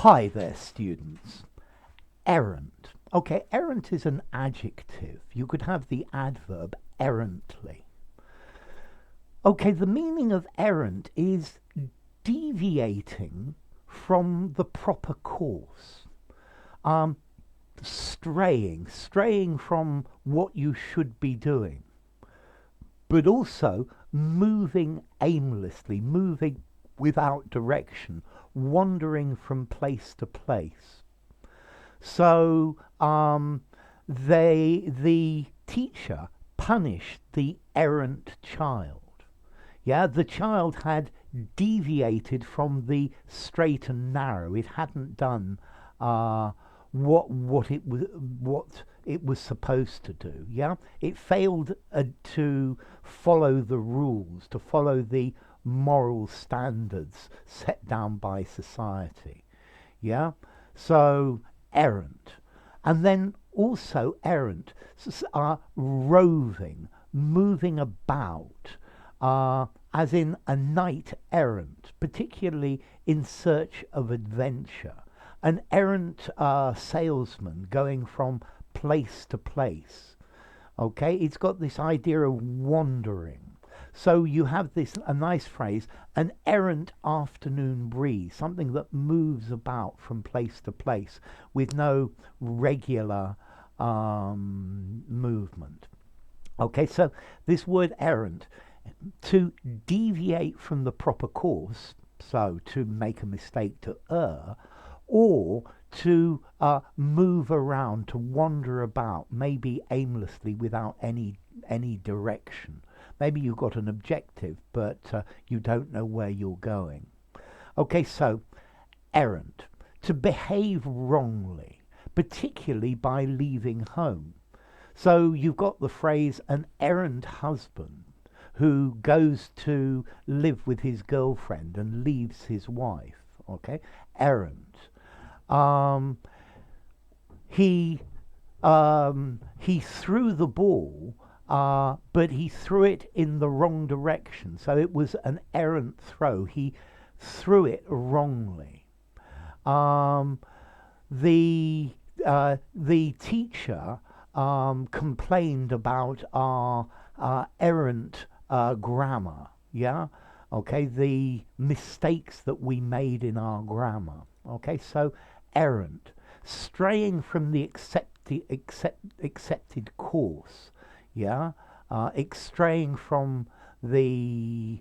Hi there, students. Errant. Okay, errant is an adjective. You could have the adverb errantly. Okay, the meaning of errant is deviating from the proper course. Um, straying from what you should be doing, but also moving aimlessly, moving without direction, wandering from place to place. So the teacher punished the errant child. Yeah, the child had deviated from the straight and narrow. It hadn't done what it was supposed to do. Yeah, it failed to follow the rules, to follow the moral standards set down by society. Yeah, so errant, and then also errant are roving, moving about, as in a knight errant, particularly in search of adventure. An errant salesman going from place to place. Okay, it's got this idea of wandering. So you have a nice phrase, an errant afternoon breeze, something that moves about from place to place with no regular movement. Okay, so this word errant, to deviate from the proper course, so to make a mistake, to err, or to move around, to wander about, maybe aimlessly without any direction. Maybe you've got an objective, but you don't know where you're going. Okay, so errant, to behave wrongly, particularly by leaving home. So you've got the phrase an errant husband who goes to live with his girlfriend and leaves his wife. Okay, errant. Um, he he threw the ball, but he threw it in the wrong direction. So it was an errant throw. He threw it wrongly. Um, the teacher complained about our errant grammar. Yeah. Okay. The mistakes that we made in our grammar. Okay. So errant, straying from the accepted course. Yeah. Straying from the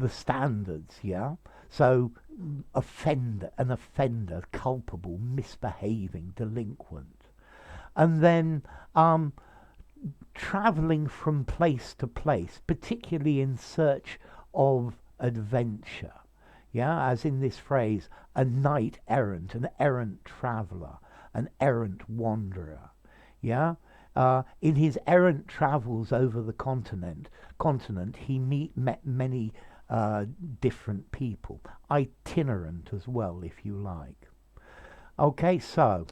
standards. Yeah. So an offender, culpable, misbehaving, delinquent, and then traveling from place to place, particularly in search of adventure. Yeah, as in this phrase, a knight errant, an errant traveler, an errant wanderer. Yeah, in his errant travels over the continent, he met many different people, itinerant as well, if you like. Okay, so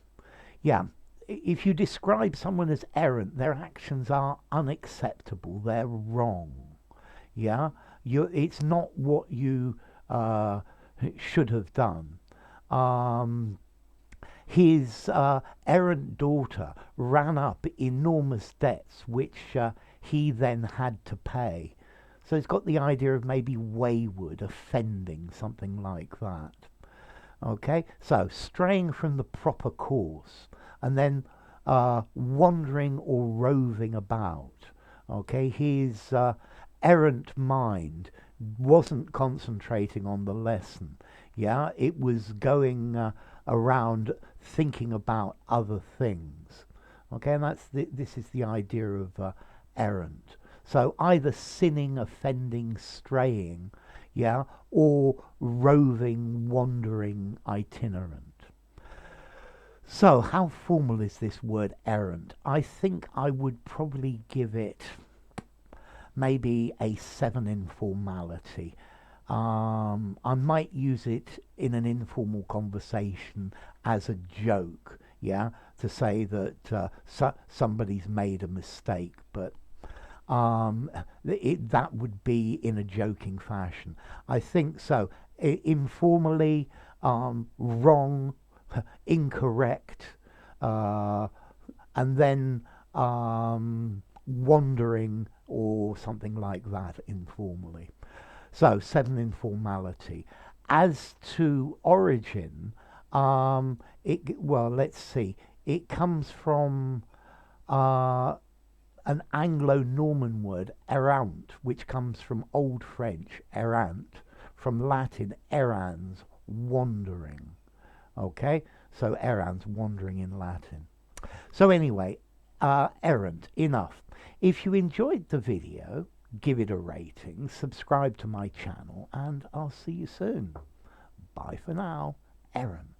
yeah, if you describe someone as errant, their actions are unacceptable. They're wrong. Yeah, it's not what you should have done. Um, his errant daughter ran up enormous debts, which he then had to pay. So it's got the idea of maybe wayward, offending, something like that. Okay, so straying from the proper course, and then wandering or roving about. Okay, his errant mind wasn't concentrating on the lesson. Yeah, it was going around thinking about other things. Okay, and this is the idea of errant. So either sinning, offending, straying, yeah, or roving, wandering, itinerant. So how formal is this word errant? I think I would probably give it maybe a 7 in formality. I might use it in an informal conversation as a joke, yeah, to say that somebody's made a mistake, but that would be in a joking fashion. I think so. Informally, wrong, incorrect, and then wandering or something like that informally. So 7 in formality. As to origin, well, let's see. It comes from an Anglo-Norman word, errant, which comes from Old French, errant, from Latin, errans, wandering. Okay, so errans, wandering in Latin. So anyway, errant, enough. If you enjoyed the video, give it a rating, subscribe to my channel, and I'll see you soon. Bye for now. Errant.